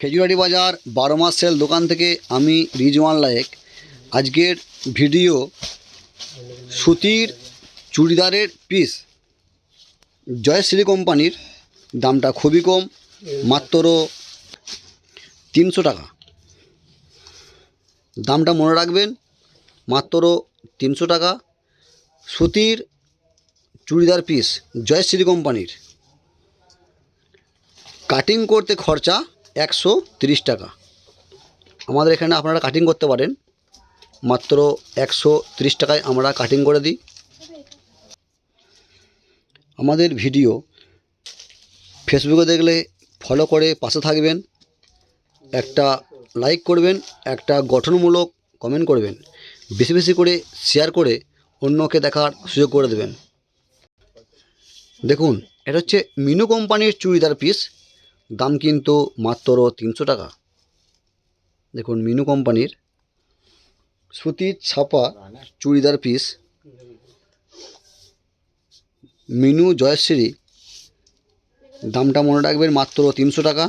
খেজুরাটি বাজার 12 মাস সেল দোকান থেকে আমি রিজওয়ান লায়েক। আজকের ভিডিও সুতির চুড়িদারের পিস, জয়শ্রী কোম্পানির। দামটা খুবই কম, মাত্র 300 টাকা। দামটা মনে রাখবেন, মাত্র 300 টাকা। সুতির চুড়িদার পিস, জয়শ্রী কোম্পানির। কাটিং করতে খরচা 130 টাকা। আমাদের এখানে আপনারা কাটিং করতে পারেন, মাত্র 130 টাকায় আমরা কাটিং করে দিই। আমাদের ভিডিও ফেসবুকে দেখলে ফলো করে পাশে থাকবেন, একটা লাইক করবেন, একটা গঠনমূলক কমেন্ট করবেন, বেশি বেশি করে শেয়ার করে অন্যকে দেখার সুযোগ করে দেবেন। দেখুন, এটা হচ্ছে মিনু কোম্পানির চুড়িদার পিস। দাম কিন্তু মাত্র 300 টাকা। দেখুন, মিনু কোম্পানির সুতির ছাপা চুড়িদার পিস, মিনু জয়শ্রী। দামটা মনে রাখবেন, মাত্র 300 টাকা।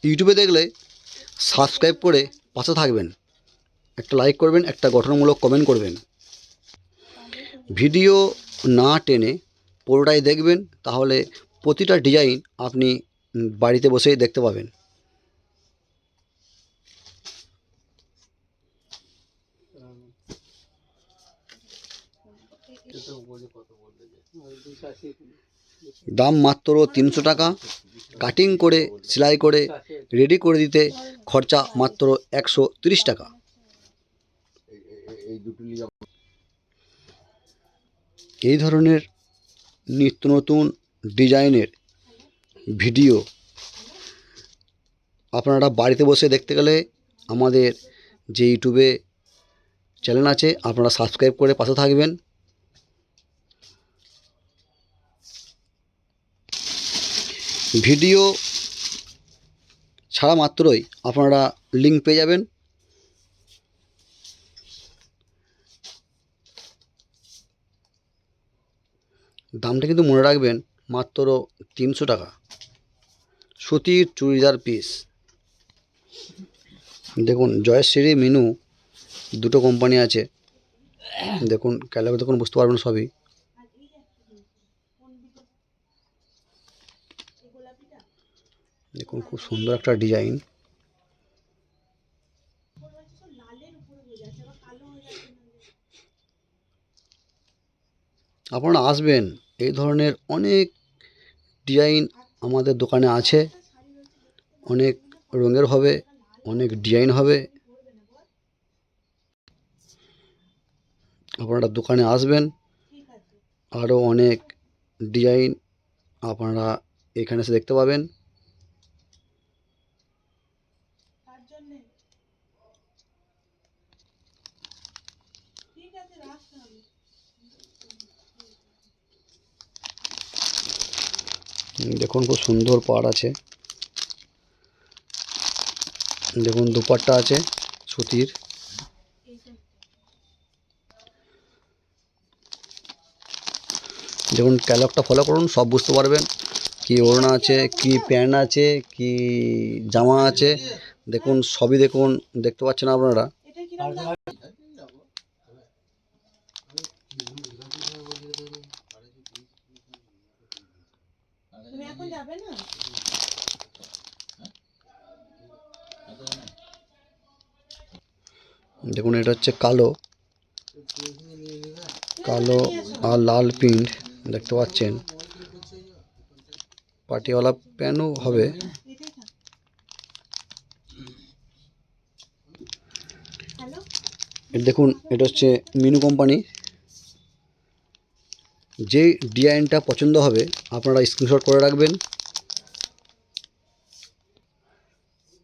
ইউটিউবে দেখলে সাবস্ক্রাইব করে পাশে থাকবেন, একটা লাইক করবেন, একটা গঠনমূলক কমেন্ট করবেন। ভিডিও না টেনে পুরোটাই দেখবেন, তাহলে প্রতিটা ডিজাইন আপনি বাড়িতে বসেই দেখতে পাবেন। দাম মাত্র 300 টাকা। কাটিং করে সেলাই করে রেডি করে দিতে খরচা মাত্র 130 টাকা। এই ধরনের নিত্য নতুন ডিজাইনের ভিডিও আপনারা বাড়িতে বসে দেখতে গেলে আমাদের যে ইউটিউবে চ্যানেল আছে, আপনারা সাবস্ক্রাইব করে পাশে থাকবেন। ভিডিও ছাড়া মাত্রই আপনারা লিঙ্ক পেয়ে যাবেন। দামটা কিন্তু মনে রাখবেন, মাত্র 300 টাকা। সুতির চুড়িদার পিস। দেখুন, জয়শ্রী মিনু দুটো কোম্পানি আছে। দেখুন, ক্যালাবে দেখুন, বুঝতে পারবেন সবই। দেখুন, খুব সুন্দর একটা ডিজাইন। আপনারা আসবেন, এই ধরনের অনেক ডিজাইন আমাদের দোকানে আছে। অনেক রঙের হবে, অনেক ডিজাইন হবে। আপনারা দোকানে আসবেন, আরও অনেক ডিজাইন আপনারা এখানে এসে দেখতে পাবেন। দেখুন, খুব সুন্দর পাড় আছে। দেখুন, দুপাট্টা আছে সুতির। দেখুন, ক্যালাগটা ফলো করুন, সব বুঝতে পারবেন কি ওড়না আছে, কি প্যান্ট আছে, কি জামা আছে। দেখুন, সবই দেখুন, দেখতে পাচ্ছেন আপনারা। দেখুন, এটা হচ্ছে কালো কালো আর লাল প্রিন্ট দেখতে পাচ্ছেন। পাটিওয়ালা প্যান্টও হবে। দেখুন, এটা হচ্ছে মিনু কোম্পানি। যে ডিজাইনটা পছন্দ হবে আপনারা স্ক্রিনশট করে রাখবেন।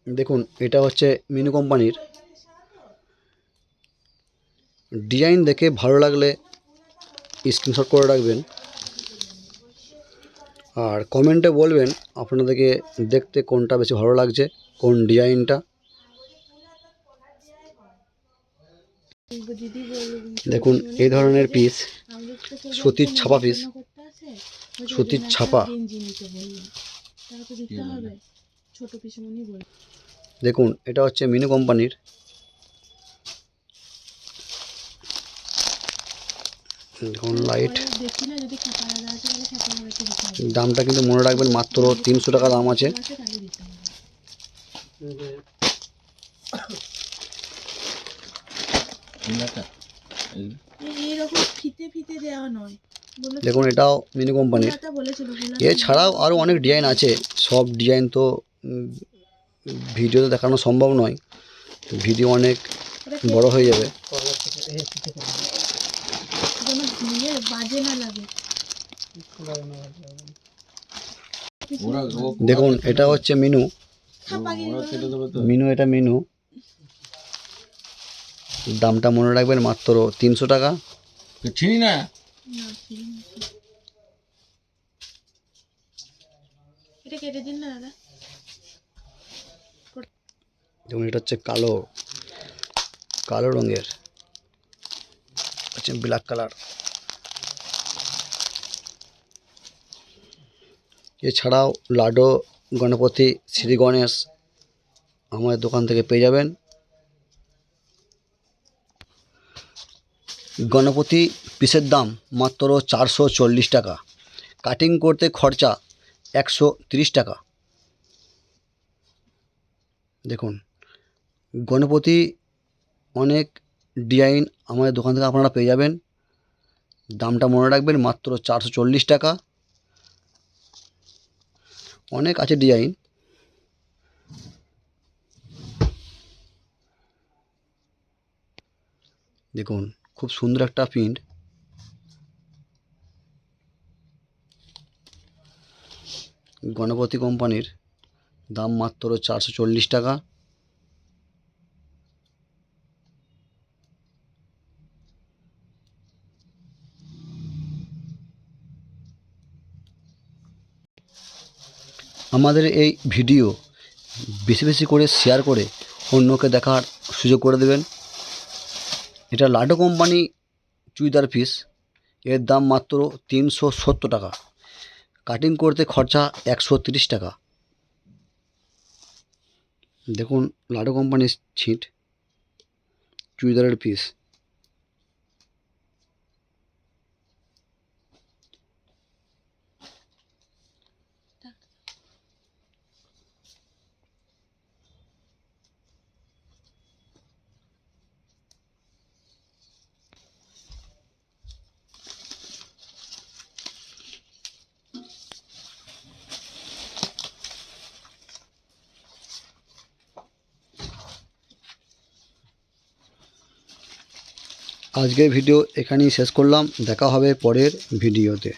দেখুন, এটা হচ্ছে মিনু কোম্পানির। ডিজাইন দেখে ভালো লাগলে স্ক্রিনশট করে রাখবেন, আর কমেন্টে বলবেন আপনাদেরকে দেখতে কোনটা বেশি ভালো লাগছে, কোন ডিজাইনটা। দেখুন, এই ধরনের পিস, সুতির ছাপা পিস, সুতির ছাপা। ছোট পিসমণি বলে। দেখুন এটা হচ্ছে মিনু কোম্পানির। দেখুন লাইট, দেখি না যদি খাতা আলাদা আছে তাহলে খাতা আমার একটু দিতে হবে। দামটা কিন্তু মনে রাখবেন মাত্র 300 টাকা দাম আছে। তাহলে দিতে হবে। এইরকম ফিতে ফিতে দেওয়া নয়। দেখুন এটাও মিনু কোম্পানির। বলেছিল এছাড়াও আরও অনেক ডিজাইন আছে, সব ডিজাইন তো ভিডিওতে দেখানো সম্ভব নয়, ভিডিও অনেক বড় হয়ে যাবে। বাজে না লাগে। দেখুন এটা হচ্ছে মিনু, এটা মিনু, দামটা মনে রাখবেন মাত্র 300 টাকা। চিনি না, এটা কেটে দিন না দাদা। দেখুন এটা হচ্ছে কালো, কালো রঙের হচ্ছে ব্ল্যাক কালার। এছাড়াও লাডো, গণপতি, শ্রী গণেশ আমাদের দোকান থেকে পেয়ে যাবেন। গণপতি পিসের দাম মাত্র 440 টাকা, কাটিং করতে খরচা 130 টাকা। দেখুন গণপতি অনেক ডিজাইন আমাদের দোকান থেকে আপনারা পেয়ে যাবেন, দামটা মনে রাখবেন মাত্র 440 টাকা। অনেক আছে ডিজাইন। দেখুন খুব সুন্দর একটা প্রিন্ট, গণপতি কোম্পানির, দাম মাত্র 440 টাকা। আমাদের এই ভিডিও বেশি বেশি করে শেয়ার করে অন্যকে দেখার সুযোগ করে দেবেন। এটা লাডো কোম্পানি চুড়িদার পিস, এর দাম মাত্র 370 টাকা, কাটিং করতে খরচা 130 টাকা। দেখুন লাডো কোম্পানির ছিট চুড়িদারের পিস। আজকের ভিডিও এখানেই শেষ করলাম, দেখা হবে পরের ভিডিওতে।